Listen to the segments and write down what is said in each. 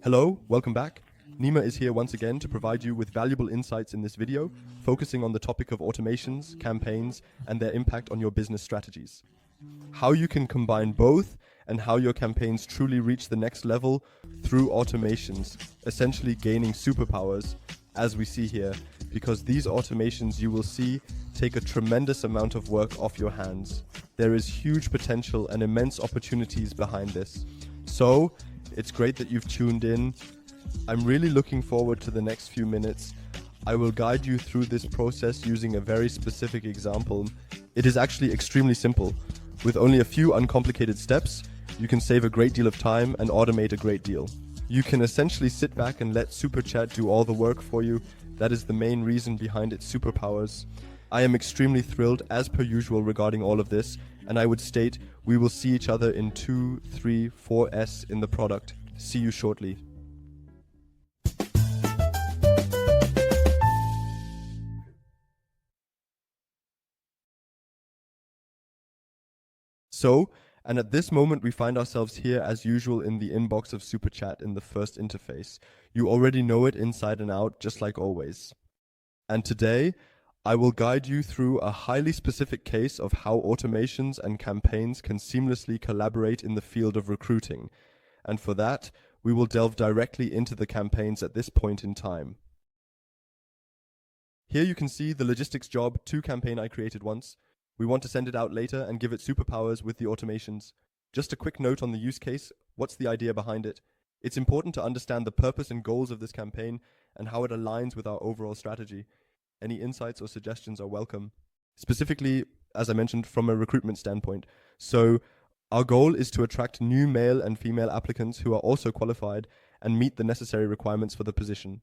Hello, welcome back. Nima is here once again to provide you with valuable insights in this video, focusing on the topic of automations, campaigns, and their impact on your business strategies. How you can combine both and how your campaigns truly reach the next level through automations, essentially gaining superpowers, as we see here, because these automations you will see take a tremendous amount of work off your hands. There is huge potential and immense opportunities behind this. So, it's great that you've tuned in. I'm really looking forward to the next few minutes. I will guide you through this process using a very specific example. It is actually extremely simple. With only a few uncomplicated steps, you can save a great deal of time and automate a great deal. You can essentially sit back and let SuperChat do all the work for you. That is the main reason behind its superpowers. I am extremely thrilled, as per usual, regarding all of this, and I would state we will see each other in 2, 3, 4S in the product. See you shortly. And at this moment we find ourselves here as usual in the inbox of SuperChat in the first interface. You already know it inside and out, just like always. And today, I will guide you through a highly specific case of how automations and campaigns can seamlessly collaborate in the field of recruiting. And for that, we will delve directly into the campaigns at this point in time. Here you can see the logistics job 2 campaign I created once. We want to send it out later and give it superpowers with the automations. Just a quick note on the use case. What's the idea behind it? It's important to understand the purpose and goals of this campaign and how it aligns with our overall strategy. Any insights or suggestions are welcome. Specifically, as I mentioned, from a recruitment standpoint. So our goal is to attract new male and female applicants who are also qualified and meet the necessary requirements for the position.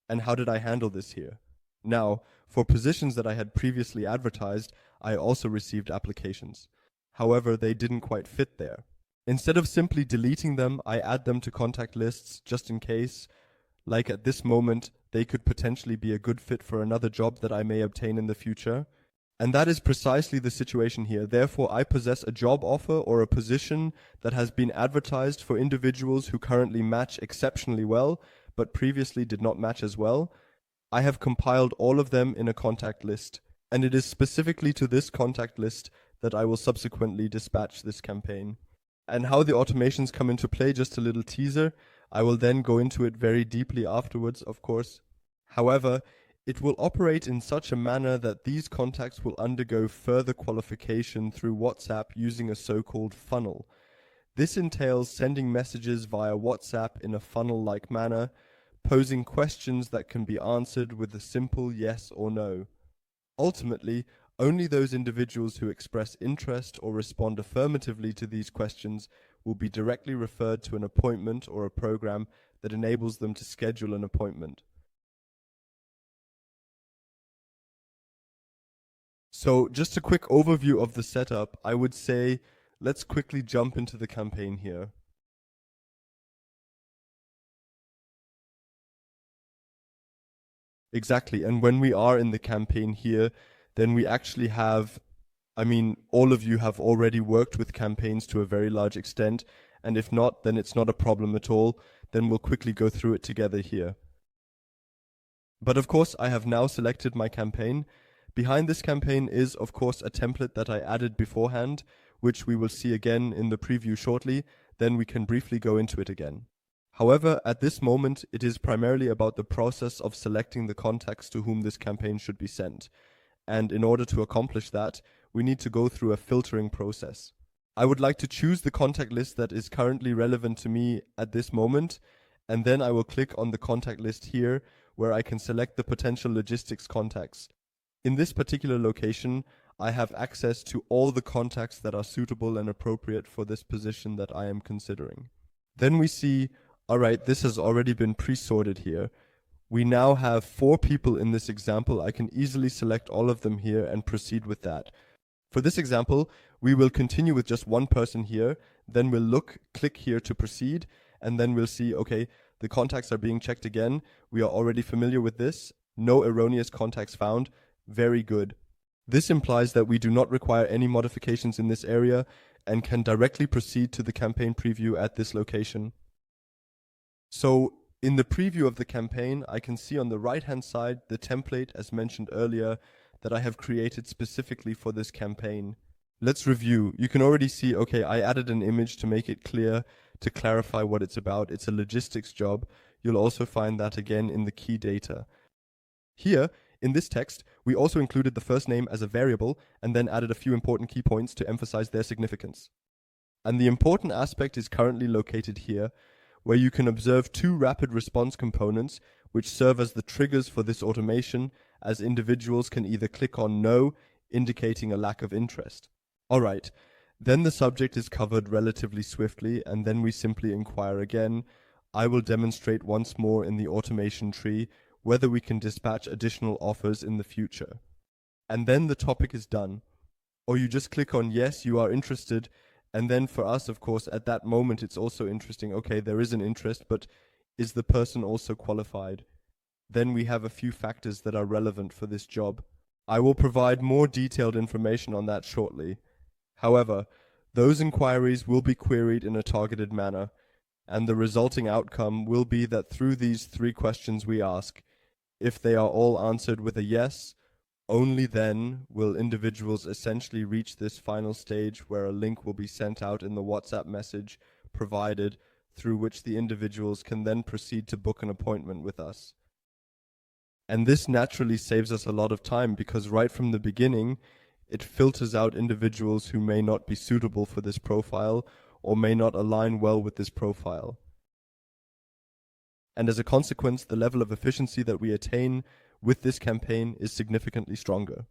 And how did I handle this here? Now, for positions that I had previously advertised, I also received applications. However, they didn't quite fit there. Instead of simply deleting them, I add them to contact lists just in case, like at this moment, they could potentially be a good fit for another job that I may obtain in the future. And that is precisely the situation here. Therefore, I possess a job offer or a position that has been advertised for individuals who currently match exceptionally well, but previously did not match as well. I have compiled all of them in a contact list, and it is specifically to this contact list that I will subsequently dispatch this campaign. And how the automations come into play, just a little teaser. I will then go into it very deeply afterwards, of course. However, it will operate in such a manner that these contacts will undergo further qualification through WhatsApp using a so-called funnel. This entails sending messages via WhatsApp in a funnel-like manner, posing questions that can be answered with a simple yes or no. Ultimately, only those individuals who express interest or respond affirmatively to these questions will be directly referred to an appointment or a program that enables them to schedule an appointment. So, just a quick overview of the setup. I would say, let's quickly jump into the campaign here. Exactly, and when we are in the campaign here, then we actually have, all of you have already worked with campaigns to a very large extent, and if not, then it's not a problem at all. Then we'll quickly go through it together here. But of course, I have now selected my campaign. Behind this campaign is, of course, a template that I added beforehand, which we will see again in the preview shortly. Then we can briefly go into it again. However, at this moment, it is primarily about the process of selecting the contacts to whom this campaign should be sent. And in order to accomplish that, we need to go through a filtering process. I would like to choose the contact list that is currently relevant to me at this moment, and then I will click on the contact list here, where I can select the potential logistics contacts. In this particular location, I have access to all the contacts that are suitable and appropriate for this position that I am considering. Then we see, alright, this has already been pre-sorted here. We now have 4 people in this example. I can easily select all of them here and proceed with that. For this example, we will continue with just one person here, then we'll click here to proceed, and then we'll see, okay, the contacts are being checked again. We are already familiar with this. No erroneous contacts found. Very good. This implies that we do not require any modifications in this area and can directly proceed to the campaign preview at this location. So in the preview of the campaign, I can see on the right-hand side the template, as mentioned earlier, that I have created specifically for this campaign. Let's review. You can already see, okay, I added an image to make it clear, to clarify what it's about. It's a logistics job. You'll also find that again in the key data. Here, in this text, we also included the first name as a variable and then added a few important key points to emphasize their significance. And the important aspect is currently located here, where you can observe two rapid response components which serve as the triggers for this automation, as individuals can either click on no, indicating a lack of interest. Alright, then the subject is covered relatively swiftly, and then we simply inquire again. I will demonstrate once more in the automation tree whether we can dispatch additional offers in the future. And then the topic is done. Or you just click on yes, you are interested, and then for us, of course, at that moment, it's also interesting. Okay, there is an interest, but is the person also qualified? Then we have a few factors that are relevant for this job. I will provide more detailed information on that shortly. However, those inquiries will be queried in a targeted manner, and the resulting outcome will be that through these 3 questions we ask, if they are all answered with a yes, only then will individuals essentially reach this final stage where a link will be sent out in the WhatsApp message provided, through which the individuals can then proceed to book an appointment with us. And this naturally saves us a lot of time, because right from the beginning, it filters out individuals who may not be suitable for this profile or may not align well with this profile. And as a consequence, the level of efficiency that we attain with this campaign is significantly stronger.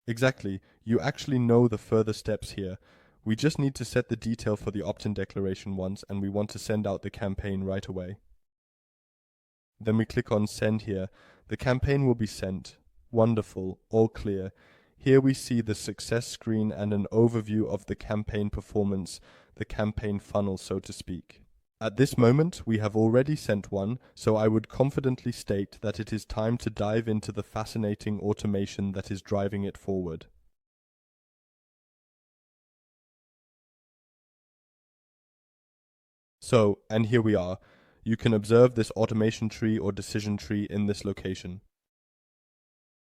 Exactly, you actually know the further steps here. We just need to set the detail for the opt-in declaration once, and we want to send out the campaign right away. Then we click on send here. The campaign will be sent. Wonderful, all clear. Here we see the success screen and an overview of the campaign performance, the campaign funnel, so to speak. At this moment, we have already sent one, so I would confidently state that it is time to dive into the fascinating automation that is driving it forward. So, and here we are. You can observe this automation tree or decision tree in this location.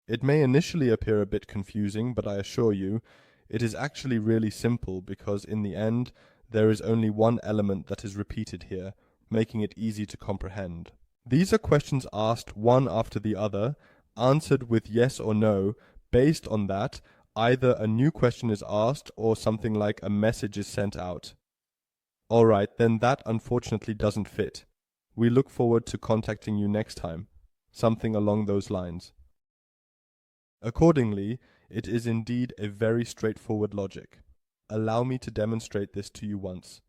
It may initially appear a bit confusing, but I assure you, it is actually really simple, because in the end, there is only one element that is repeated here, making it easy to comprehend. These are questions asked one after the other, answered with yes or no. Based on that, either a new question is asked or something like a message is sent out. Alright, then that unfortunately doesn't fit. We look forward to contacting you next time. Something along those lines. Accordingly, it is indeed a very straightforward logic. Allow me to demonstrate this to you once.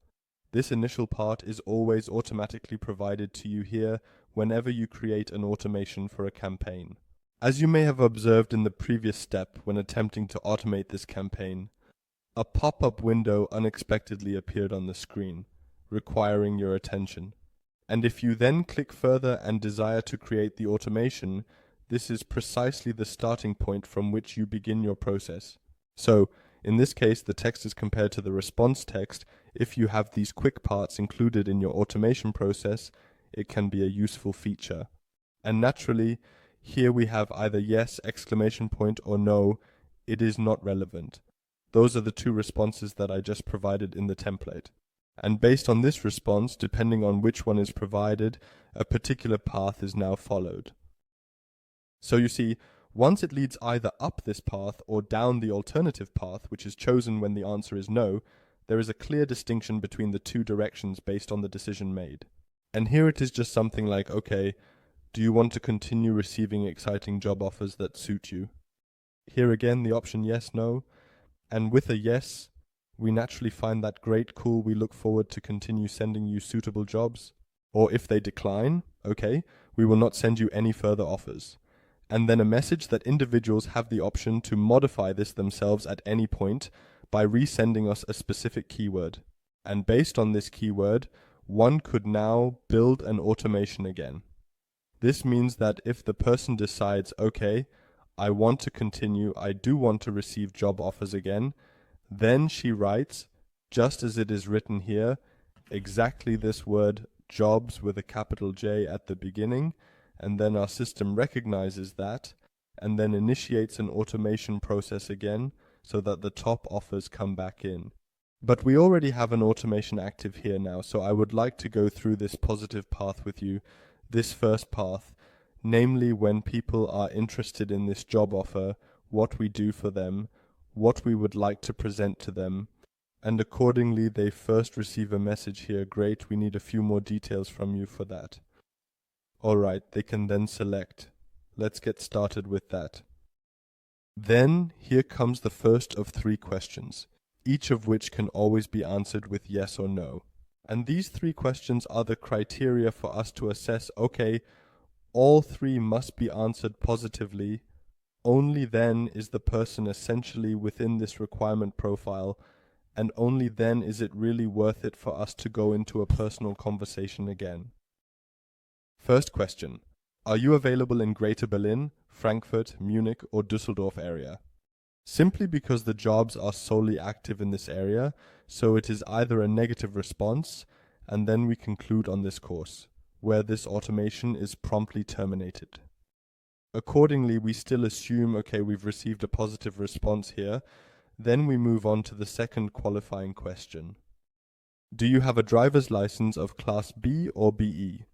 This initial part is always automatically provided to you here whenever you create an automation for a campaign. As you may have observed in the previous step when attempting to automate this campaign, a pop-up window unexpectedly appeared on the screen, requiring your attention. And if you then click further and desire to create the automation, this is precisely the starting point from which you begin your process. So, in this case, the text is compared to the response text. If you have these quick parts included in your automation process, it can be a useful feature. And naturally, here we have either yes, exclamation point, or no, it is not relevant. Those are the 2 responses that I just provided in the template. And based on this response, depending on which one is provided, a particular path is now followed. So you see, once it leads either up this path or down the alternative path, which is chosen when the answer is no, there is a clear distinction between the 2 directions based on the decision made. And here it is just something like, okay, do you want to continue receiving exciting job offers that suit you? Here again, the option yes, no. And with a yes, we naturally find that great, cool, we look forward to continue sending you suitable jobs. Or if they decline, okay, we will not send you any further offers. And then a message that individuals have the option to modify this themselves at any point by resending us a specific keyword. And based on this keyword, one could now build an automation again. This means that if the person decides, okay, I want to continue, I do want to receive job offers again, then she writes, just as it is written here, exactly this word jobs with a capital J at the beginning, and then our system recognizes that and then initiates an automation process again so that the top offers come back in. But we already have an automation active here now, so I would like to go through this positive path with you, this first path, namely when people are interested in this job offer, what we do for them, what we would like to present to them, and accordingly they first receive a message here, great, we need a few more details from you for that. Alright, they can then select. Let's get started with that. Then here comes the first of 3 questions, each of which can always be answered with yes or no. And these 3 questions are the criteria for us to assess, okay, all 3 must be answered positively. Only then is the person essentially within this requirement profile, and only then is it really worth it for us to go into a personal conversation again. First question. Are you available in Greater Berlin, Frankfurt, Munich, or Düsseldorf area? Simply because the jobs are solely active in this area, so it is either a negative response, and then we conclude on this course, where this automation is promptly terminated. Accordingly, we still assume, okay, we've received a positive response here. Then we move on to the second qualifying question. Do you have a driver's license of Class B or BE?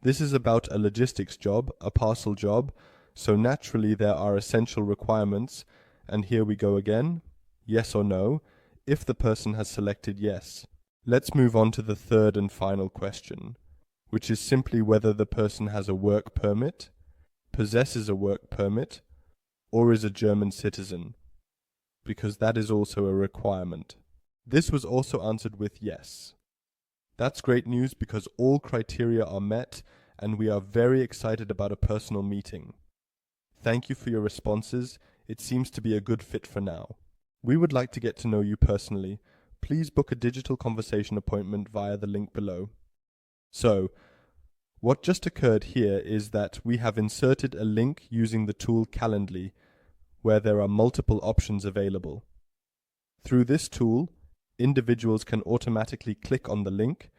This is about a logistics job, a parcel job, so naturally there are essential requirements, and here we go again, yes or no, if the person has selected yes. Let's move on to the third and final question, which is simply whether the person has a work permit, possesses a work permit, or is a German citizen, because that is also a requirement. This was also answered with yes. That's great news because all criteria are met and we are very excited about a personal meeting. Thank you for your responses. It seems to be a good fit for now. We would like to get to know you personally. Please book a digital conversation appointment via the link below. So, what just occurred here is that we have inserted a link using the tool Calendly, where there are multiple options available. Through this tool, individuals can automatically click on the link,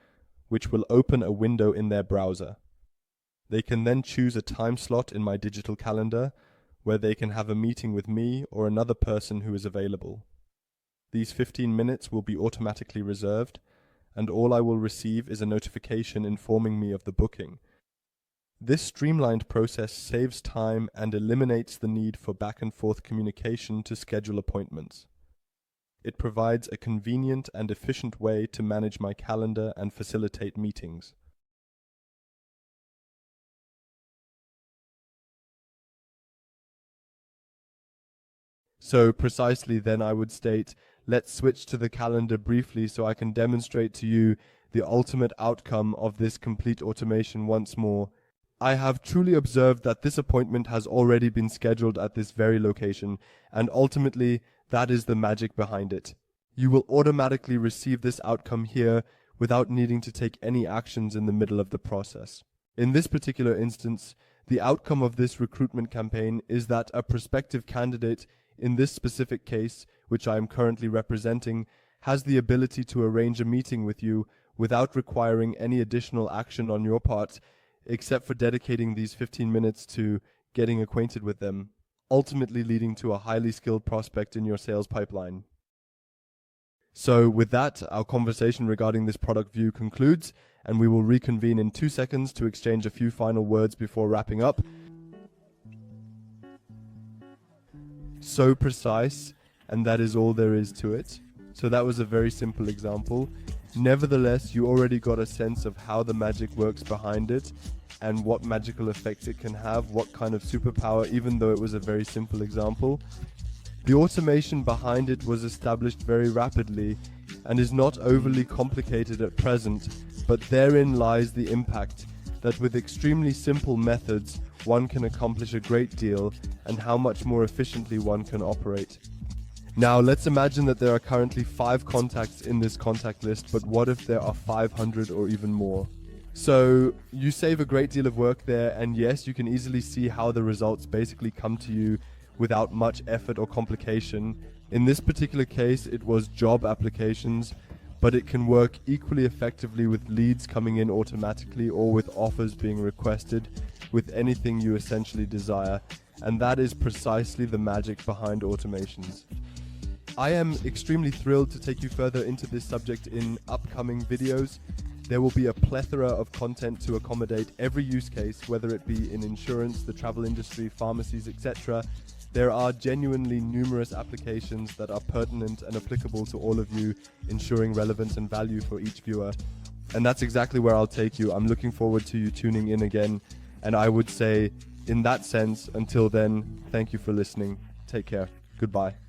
which will open a window in their browser. They can then choose a time slot in my digital calendar where they can have a meeting with me or another person who is available. These 15 minutes will be automatically reserved, and all I will receive is a notification informing me of the booking. This streamlined process saves time and eliminates the need for back and forth communication to schedule appointments. It provides a convenient and efficient way to manage my calendar and facilitate meetings. So precisely then I would state, let's switch to the calendar briefly so I can demonstrate to you the ultimate outcome of this complete automation once more. I have truly observed that this appointment has already been scheduled at this very location, and ultimately that is the magic behind it. You will automatically receive this outcome here without needing to take any actions in the middle of the process. In this particular instance, the outcome of this recruitment campaign is that a prospective candidate in this specific case, which I am currently representing, has the ability to arrange a meeting with you without requiring any additional action on your part, except for dedicating these 15 minutes to getting acquainted with them, ultimately leading to a highly skilled prospect in your sales pipeline. So with that, our conversation regarding this product view concludes, and we will reconvene in 2 seconds to exchange a few final words before wrapping up. So precise, and that is all there is to it. So that was a very simple example. Nevertheless, you already got a sense of how the magic works behind it and what magical effects it can have, what kind of superpower, even though it was a very simple example. The automation behind it was established very rapidly and is not overly complicated at present, but therein lies the impact that with extremely simple methods one can accomplish a great deal and how much more efficiently one can operate. Now let's imagine that there are currently 5 contacts in this contact list, but what if there are 500 or even more? So you save a great deal of work there, and yes, you can easily see how the results basically come to you without much effort or complication. In this particular case, it was job applications, but it can work equally effectively with leads coming in automatically or with offers being requested, with anything you essentially desire. And that is precisely the magic behind automations. I am extremely thrilled to take you further into this subject in upcoming videos. There will be a plethora of content to accommodate every use case, whether it be in insurance, the travel industry, pharmacies, etc. There are genuinely numerous applications that are pertinent and applicable to all of you, ensuring relevance and value for each viewer. And that's exactly where I'll take you. I'm looking forward to you tuning in again. And I would say, in that sense, until then, thank you for listening. Take care. Goodbye.